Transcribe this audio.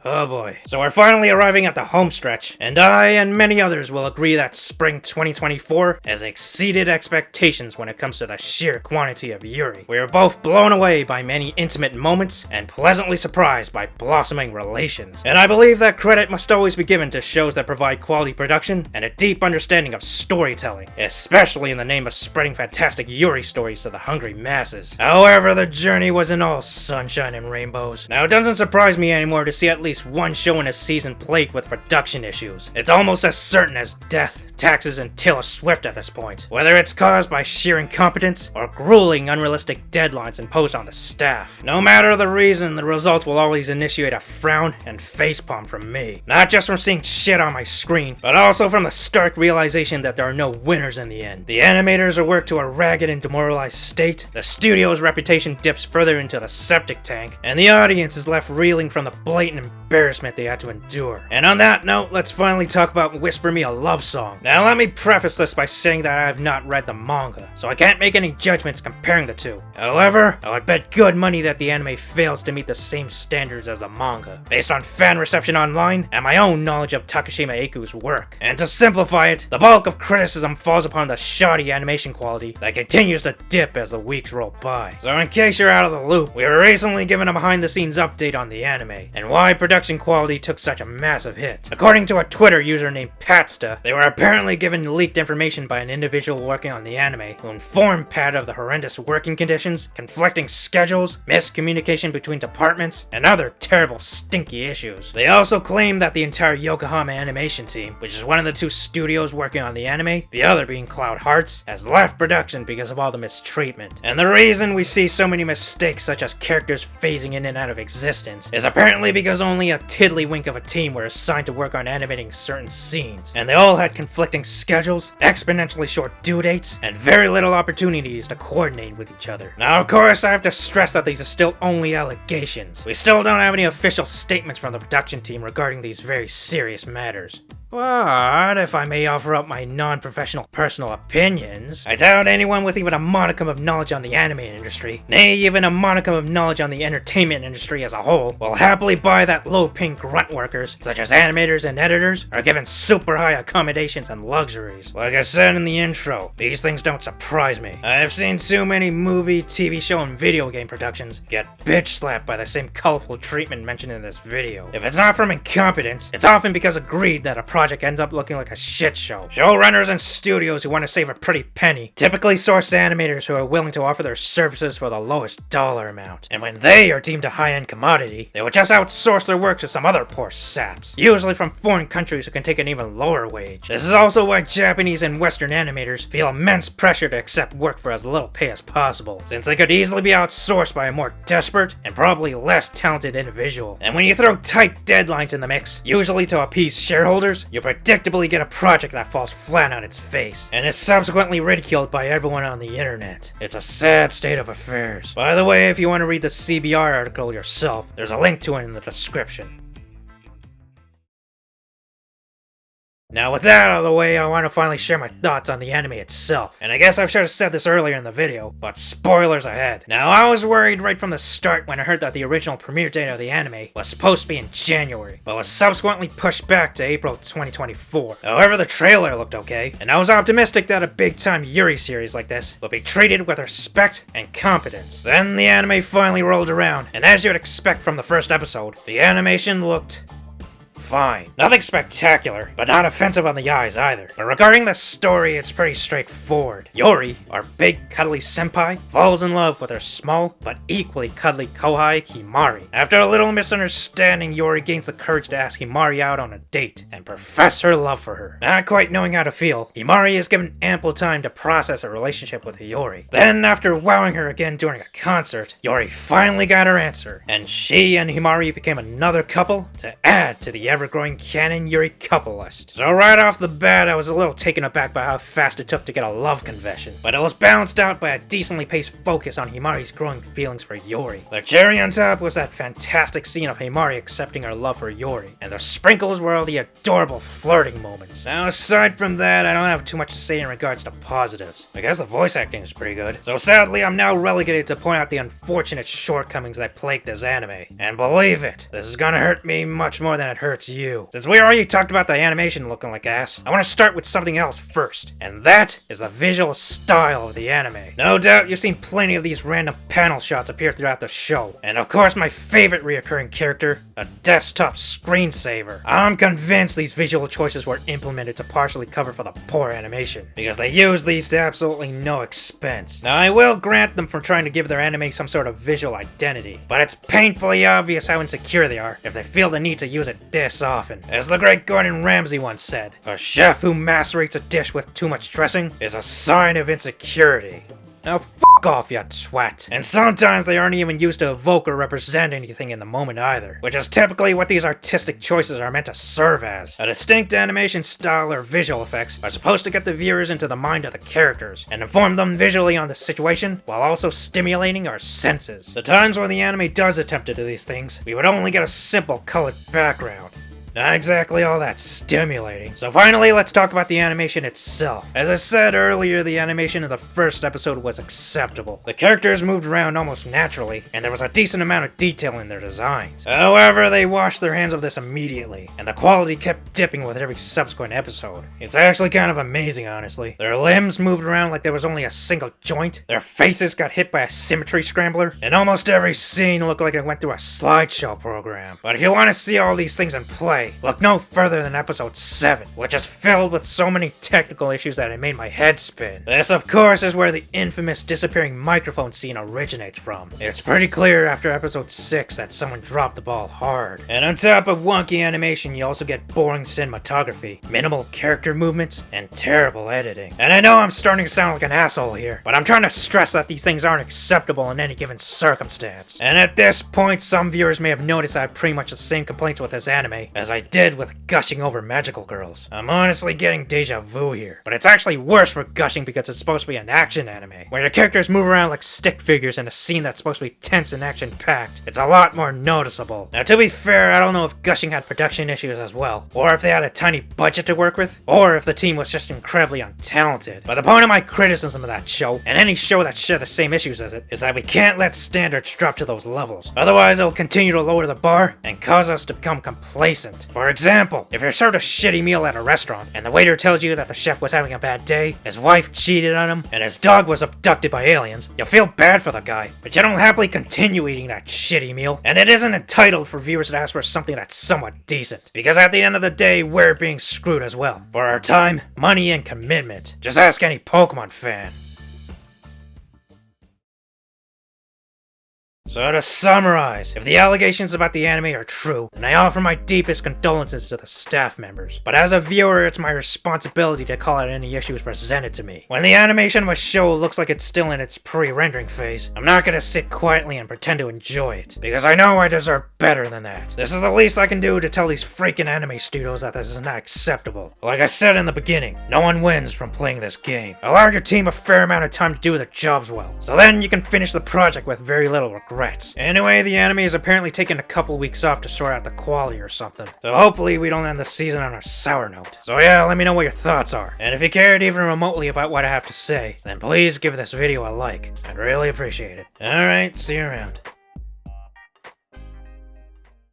Oh boy. So we're finally arriving at the home stretch, and I and many others will agree that spring 2024 has exceeded expectations when it comes to the sheer quantity of Yuri. We were both blown away by many intimate moments and pleasantly surprised by blossoming relations. And I believe that credit must always be given to shows that provide quality production and a deep understanding of storytelling, especially in the name of spreading fantastic Yuri stories to the hungry masses. However, the journey wasn't all sunshine and rainbows. Now, it doesn't surprise me anymore to see at least one show in a season plagued with production issues. It's almost as certain as death, taxes, and Taylor Swift at this point. Whether it's caused by sheer incompetence or grueling, unrealistic deadlines imposed on the staff. No matter the reason, the results will always initiate a frown and facepalm from me. Not just from seeing shit on my screen, but also from the stark realization that there are no winners in the end. The animators are worked to a ragged and demoralized state, the studio's reputation dips further into the septic tank, and the audience is left reeling from the blatant embarrassment they had to endure. And on that note, let's finally talk about Whisper Me a Love Song. Now let me preface this by saying that I have not read the manga, so I can't make any judgments comparing the two. However, I would bet good money that the anime fails to meet the same standards as the manga, based on fan reception online and my own knowledge of Takashima Eiku's work. And to simplify it, the bulk of criticism falls upon the shoddy animation quality that continues to dip as the weeks roll by. So in case you're out of the loop, we were recently given a behind the scenes update on the anime, and why production quality took such a massive hit. According to a Twitter user named Patsta, they were apparently given leaked information by an individual working on the anime who informed Pat of the horrendous working conditions, conflicting schedules, miscommunication between departments, and other terrible stinky issues. They also claimed that the entire Yokohama animation team, which is one of the two studios working on the anime, the other being Cloud Hearts, has left production because of all the mistreatment. And the reason we see so many mistakes such as characters phasing in and out of existence is apparently because only a tiddlywink of a team were assigned to work on animating certain scenes, and they all had conflicting schedules, exponentially short due dates, and very little opportunities to coordinate with each other. Now, of course, I have to stress that these are still only allegations. We still don't have any official statements from the production team regarding these very serious matters. But if I may offer up my non-professional personal opinions, I doubt anyone with even a modicum of knowledge on the anime industry, nay even a modicum of knowledge on the entertainment industry as a whole, will happily buy that low-paying grunt workers, such as animators and editors, are given super high accommodations and luxuries. Like I said in the intro, these things don't surprise me. I have seen too many movie, TV show, and video game productions get bitch-slapped by the same colorful treatment mentioned in this video. If it's not from incompetence, it's often because of greed that a project ends up looking like a shit show. Showrunners and studios who want to save a pretty penny typically source animators who are willing to offer their services for the lowest dollar amount. And when they are deemed a high-end commodity, they would just outsource their work to some other poor saps, usually from foreign countries who can take an even lower wage. This is also why Japanese and Western animators feel immense pressure to accept work for as little pay as possible, since they could easily be outsourced by a more desperate and probably less talented individual. And when you throw tight deadlines in the mix, usually to appease shareholders, you predictably get a project that falls flat on its face, and is subsequently ridiculed by everyone on the internet. It's a sad state of affairs. By the way, if you want to read the CBR article yourself, there's a link to it in the description. Now with that out of the way, I want to finally share my thoughts on the anime itself. And I guess I should have said this earlier in the video, but spoilers ahead. Now I was worried right from the start when I heard that the original premiere date of the anime was supposed to be in January, but was subsequently pushed back to April 2024. However, the trailer looked okay, and I was optimistic that a big-time Yuri series like this would be treated with respect and competence. Then the anime finally rolled around, and as you'd expect from the first episode, the animation looked fine. Nothing spectacular, but not offensive on the eyes either. But regarding the story, it's pretty straightforward. Yori, our big cuddly senpai, falls in love with her small but equally cuddly kohai, Himari. After a little misunderstanding, Yori gains the courage to ask Himari out on a date and profess her love for her. Not quite knowing how to feel, Himari is given ample time to process her relationship with Yori. Then, after wowing her again during a concert, Yori finally got her answer, and she and Himari became another couple to add to the ever ever-growing canon Yuri couple list. So right off the bat, I was a little taken aback by how fast it took to get a love confession, but it was balanced out by a decently paced focus on Himari's growing feelings for Yuri. The cherry on top was that fantastic scene of Himari accepting her love for Yuri, and the sprinkles were all the adorable flirting moments. Now aside from that, I don't have too much to say in regards to positives. I guess the voice acting is pretty good. So sadly, I'm now relegated to point out the unfortunate shortcomings that plague this anime. And believe it, this is gonna hurt me much more than it hurts you. Since we already talked about the animation looking like ass, I want to start with something else first, and that is the visual style of the anime. No doubt you've seen plenty of these random panel shots appear throughout the show, and of course my favorite reoccurring character, a desktop screensaver. I'm convinced these visual choices were implemented to partially cover for the poor animation, because they use these to absolutely no expense. Now I will grant them for trying to give their anime some sort of visual identity, but it's painfully obvious how insecure they are if they feel the need to use it this often. As the great Gordon Ramsay once said, a chef who macerates a dish with too much dressing is a sign of insecurity. Now fuck off, you twat. And sometimes they aren't even used to evoke or represent anything in the moment either, which is typically what these artistic choices are meant to serve as. A distinct animation style or visual effects are supposed to get the viewers into the mind of the characters, and inform them visually on the situation, while also stimulating our senses. The times when the anime does attempt to do these things, we would only get a simple colored background. Not exactly all that stimulating. So finally, let's talk about the animation itself. As I said earlier, the animation in the first episode was acceptable. The characters moved around almost naturally, and there was a decent amount of detail in their designs. However, they washed their hands of this immediately, and the quality kept dipping with every subsequent episode. It's actually kind of amazing, honestly. Their limbs moved around like there was only a single joint, their faces got hit by a symmetry scrambler, and almost every scene looked like it went through a slideshow program. But if you want to see all these things in play, look no further than episode 7, which is filled with so many technical issues that it made my head spin. This, of course, is where the infamous disappearing microphone scene originates from. It's pretty clear after episode 6 that someone dropped the ball hard. And on top of wonky animation, you also get boring cinematography, minimal character movements, and terrible editing. And I know I'm starting to sound like an asshole here, but I'm trying to stress that these things aren't acceptable in any given circumstance. And at this point, some viewers may have noticed I have pretty much the same complaints with this anime as I did with gushing over magical girls. I'm honestly getting deja vu here, but it's actually worse for gushing because it's supposed to be an action anime, where your characters move around like stick figures in a scene that's supposed to be tense and action-packed. It's a lot more noticeable. Now to be fair, I don't know if gushing had production issues as well, or if they had a tiny budget to work with, or if the team was just incredibly untalented. But the point of my criticism of that show, and any show that share the same issues as it, is that we can't let standards drop to those levels. Otherwise, it will continue to lower the bar and cause us to become complacent. For example, if you're served a shitty meal at a restaurant, and the waiter tells you that the chef was having a bad day, his wife cheated on him, and his dog was abducted by aliens, you'll feel bad for the guy, but you don't happily continue eating that shitty meal, and it isn't entitled for viewers to ask for something that's somewhat decent. Because at the end of the day, we're being screwed as well. For our time, money, and commitment. Just ask any Pokemon fan. So to summarize, if the allegations about the anime are true, then I offer my deepest condolences to the staff members. But as a viewer, it's my responsibility to call out any issues presented to me. When the animation of a show looks like it's still in its pre-rendering phase, I'm not gonna sit quietly and pretend to enjoy it, because I know I deserve better than that. This is the least I can do to tell these freaking anime studios that this is not acceptable. Like I said in the beginning, no one wins from playing this game. Allow your team a fair amount of time to do their jobs well, so then you can finish the project with very little regret. Anyway, the anime is apparently taking a couple weeks off to sort out the quality or something, so hopefully we don't end the season on a sour note. So yeah, let me know what your thoughts are, and if you cared even remotely about what I have to say, then please give this video a like. I'd really appreciate it. Alright, see you around.